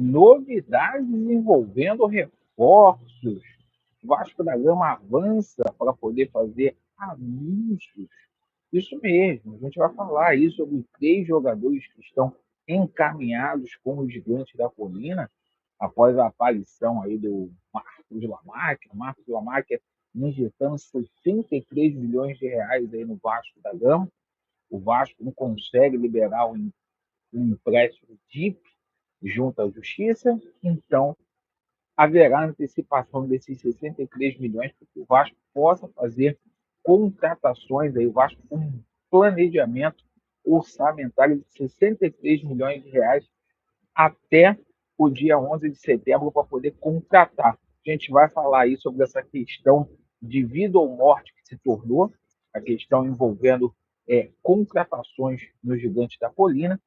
Novidades envolvendo reforços. Vasco da Gama avança para poder fazer anúncios. Isso mesmo, a gente vai falar aí sobre 3 jogadores que estão encaminhados com os Gigantes da Colina, após a aparição aí do Marcos Lamáquia. Marcos Lamáquia injetando 63 milhões de reais aí no Vasco da Gama. O Vasco não consegue liberar um empréstimo DIP junto à Justiça, então haverá antecipação desses 63 milhões para que o Vasco possa fazer contratações, aí, o Vasco com um planejamento orçamentário de 63 milhões de reais até o dia 11 de setembro para poder contratar. A gente vai falar aí sobre essa questão de vida ou morte que se tornou, a questão envolvendo contratações nos Gigantes da Colina,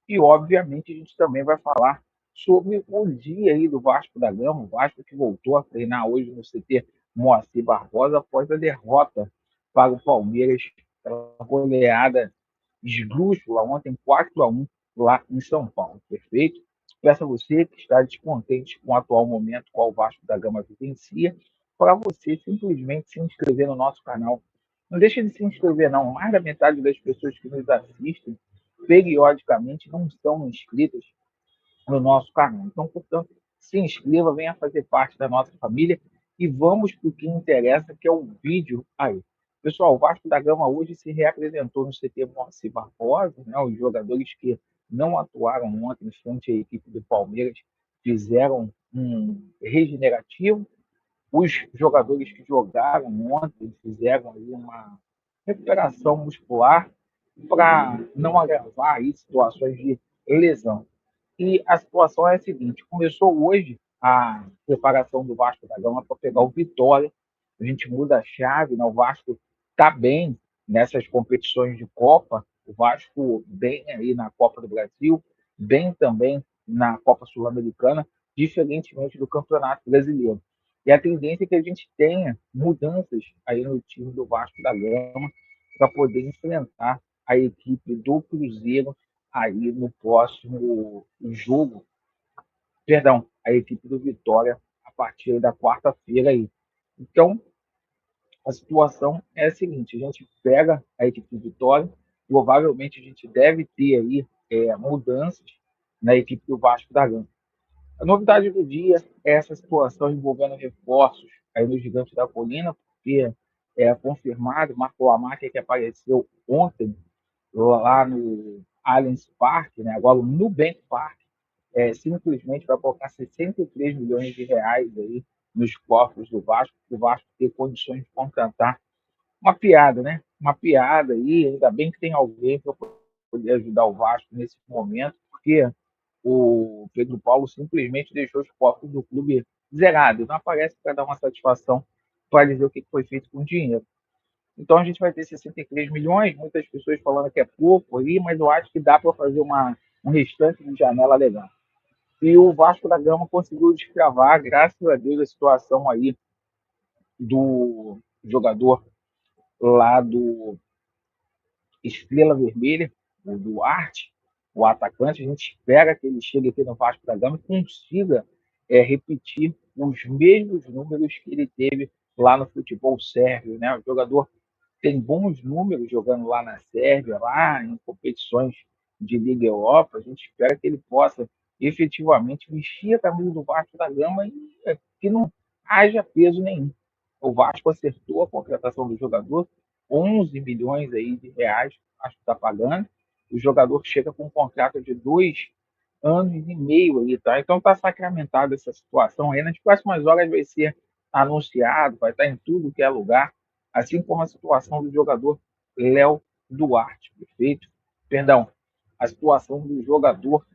e obviamente a gente também vai falar sobre o dia aí do Vasco da Gama, o Vasco que voltou a treinar hoje no CT Moacir Barbosa após a derrota para o Palmeiras, pela goleada esdrúxula ontem, 4-1 lá em São Paulo. Perfeito? Peço a você que está descontente com o atual momento qual o Vasco da Gama vivencia, para você simplesmente se inscrever no nosso canal. Não deixe de se inscrever, não. Mais da metade das pessoas que nos assistem periodicamente não são inscritas no nosso canal. Então, portanto, se inscreva, venha fazer parte da nossa família e vamos para o que interessa, que é o vídeo aí. Pessoal, o Vasco da Gama hoje se reapresentou no CT Moacir Barbosa, né? Os jogadores que não atuaram ontem frente à equipe do Palmeiras fizeram um regenerativo. Os jogadores que jogaram ontem fizeram aí uma recuperação muscular para não agravar aí situações de lesão. E a situação é a seguinte: começou hoje a preparação do Vasco da Gama para pegar o Vitória. A gente muda a chave, né? O Vasco está bem nessas competições de Copa. O Vasco bem aí na Copa do Brasil, bem também na Copa Sul-Americana, diferentemente do Campeonato Brasileiro. E a tendência é que a gente tenha mudanças aí no time do Vasco da Gama para poder enfrentar a equipe do Cruzeiro aí no próximo jogo, perdão, a equipe do Vitória a partir da quarta-feira aí. Então, a situação é a seguinte: a gente pega a equipe do Vitória, provavelmente a gente deve ter aí mudanças na equipe do Vasco da Gama. A novidade do dia é essa situação envolvendo reforços aí no Gigante da Colina, porque é confirmado, Marco Lamáquia, que apareceu ontem lá no Allianz Parque, né, agora no Nubank Park, simplesmente vai colocar 63 milhões de reais aí nos cofres do Vasco, para o Vasco ter condições de contratar. Uma piada, né? Uma piada aí, ainda bem que tem alguém para poder ajudar o Vasco nesse momento, porque o Pedro Paulo simplesmente deixou os cofres do clube zerados. Não aparece para dar uma satisfação para dizer o que foi feito com o dinheiro. Então a gente vai ter 63 milhões, muitas pessoas falando que é pouco aí, mas eu acho que dá para fazer um restante de janela legal. E o Vasco da Gama conseguiu descravar, graças a Deus, a situação aí do jogador lá do Estrela Vermelha, o Duarte, o atacante. A gente espera que ele chegue aqui no Vasco da Gama e consiga repetir os mesmos números que ele teve lá no futebol sérvio, né? O jogador tem bons números jogando lá na Sérvia, lá em competições de Liga Europa. A gente espera que ele possa efetivamente vestir a camisa do Vasco da Gama e que não haja peso nenhum. O Vasco acertou a contratação do jogador, 11 milhões aí de reais, acho que está pagando. O jogador chega com um contrato de 2 anos e meio aí, tá? Então está sacramentada essa situação aí. Nas próximas horas vai ser anunciado, vai estar em tudo que é lugar, assim como a situação do jogador Léo Duarte, perfeito? Perdão, a situação do jogador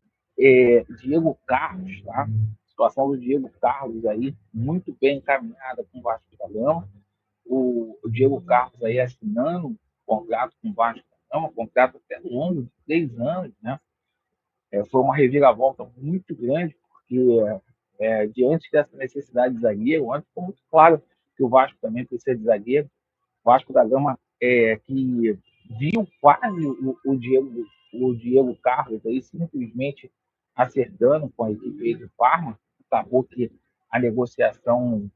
Diego Carlos, tá? A situação do Diego Carlos aí, muito bem encaminhada com o Vasco da Gama. O Diego Carlos aí assinando um contrato com o Vasco da Gama, um contrato até longo, de 3 anos, né? Foi uma reviravolta muito grande, porque diante dessa necessidade de zagueiro, antes ficou muito claro que o Vasco também precisa de zagueiro. O Vasco da Gama que viu quase o Diego Carlos aí simplesmente acertando com a equipe aí do Parma. Acabou que a negociação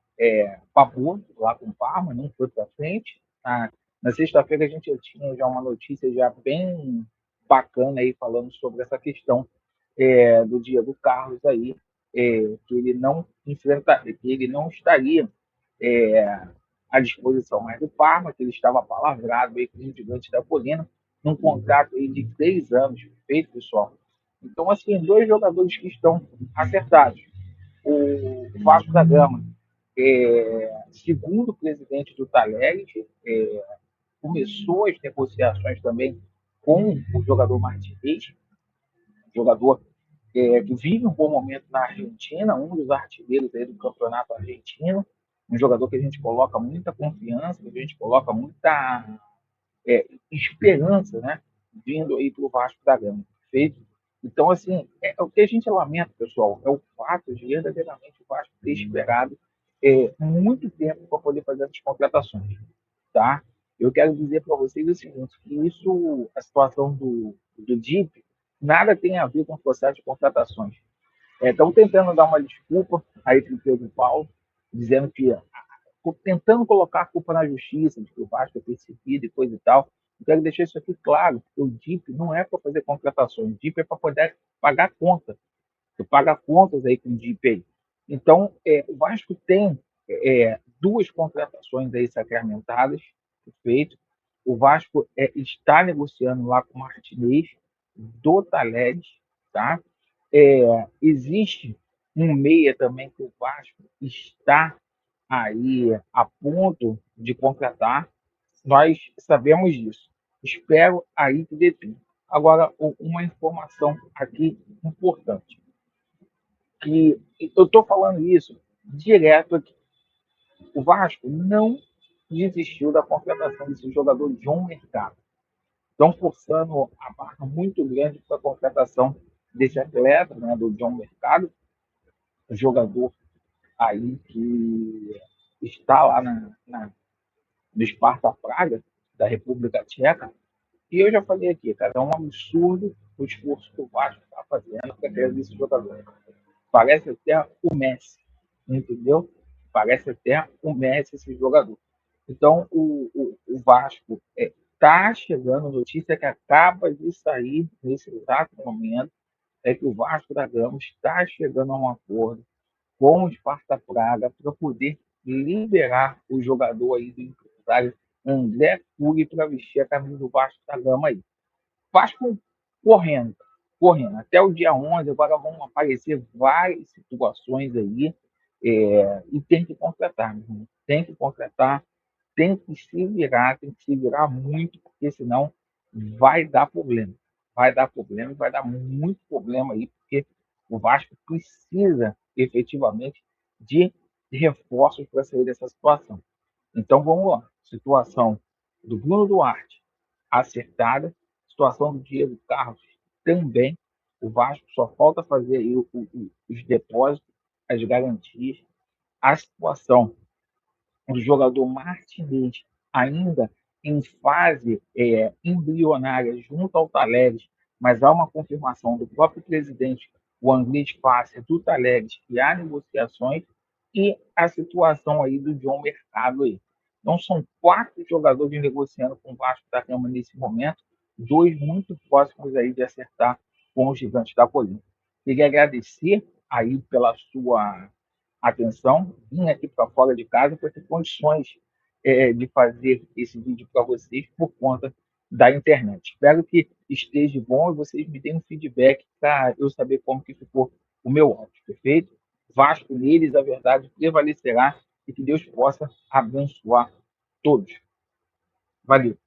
babou lá com o Parma, não foi para frente. Na sexta-feira a gente tinha já uma notícia já bem bacana aí falando sobre essa questão do Diego Carlos aí, que ele não enfrenta, que ele não estaria é, à disposição mais do Parma, que ele estava palavrado aí com o gigante da colina, num contrato aí de 3 anos, feito, pessoal. Então, assim, dois jogadores que estão acertados. O Vasco da Gama, segundo o presidente do Talleres, começou as negociações também com o jogador Martinez, jogador que vive um bom momento na Argentina, um dos artilheiros aí do campeonato argentino, um jogador que a gente coloca muita confiança, que a gente coloca muita esperança, né? Vindo aí para o Vasco da Gama, perfeito? Então, assim, o que a gente lamenta, pessoal, é o fato de verdadeiramente o Vasco ter esperado muito tempo para poder fazer essas contratações, tá? Eu quero dizer para vocês o seguinte, que isso, a situação do DIP, nada tem a ver com o processo de contratações. Estão tentando dar uma desculpa aí para o Pedro Paulo, dizendo que tentando colocar a culpa na justiça, de que o Vasco é perseguido e coisa e tal. Eu quero deixar isso aqui claro, que o DIP não é para fazer contratações, o DIP é para poder pagar conta. Tu paga contas aí com o DIP aí. Então, o Vasco tem duas contratações aí sacramentadas, feito. O Vasco está negociando lá com o Martinez do Talleres, tá? Existe um meia também que o Vasco está aí a ponto de contratar. Nós sabemos disso. Espero aí que dê tempo. Agora, uma informação aqui importante, que eu estou falando isso direto aqui. O Vasco não desistiu da contratação desse jogador John Mercado. Estão forçando a barra muito grande para a contratação desse atleta, né, do John Mercado, jogador aí que está lá no Sparta Praga, da República Tcheca. E eu já falei aqui, cara, é um absurdo o esforço que o Vasco está fazendo para trazer esse jogador. Parece até o Messi, entendeu? Parece até o Messi esse jogador. Então, o Vasco está chegando, notícia que acaba de sair nesse exato momento, é que o Vasco da Gama está chegando a um acordo com o Sparta Praga para poder liberar o jogador aí do empresário André Cury para vestir a camisa do Vasco da Gama aí. Vasco correndo, correndo. Até o dia 11, agora vão aparecer várias situações aí e tem que contratar, meu irmão. Tem que contratar, tem que se virar muito, porque senão vai dar problema. Vai dar problema, vai dar muito problema aí, porque o Vasco precisa efetivamente de reforços para sair dessa situação. Então vamos lá. Situação do Bruno Duarte acertada, situação do Diego Carlos também. O Vasco só falta fazer aí os depósitos, as garantias. A situação do jogador Martinez ainda em fase embrionária junto ao Talleres, mas há uma confirmação do próprio presidente, o Andrés Fácia, do Talleres, que há negociações, e a situação aí do John Mercado aí. Então são 4 jogadores negociando com o Vasco da Gama nesse momento, 2 muito próximos aí de acertar com os gigantes da colina. Queria agradecer aí pela sua atenção, vim aqui para fora de casa para ter condições de fazer esse vídeo para vocês por conta da internet. Espero que esteja bom e vocês me deem um feedback para eu saber como que ficou o meu áudio, perfeito? Vasco neles, a verdade prevalecerá e que Deus possa abençoar todos. Valeu!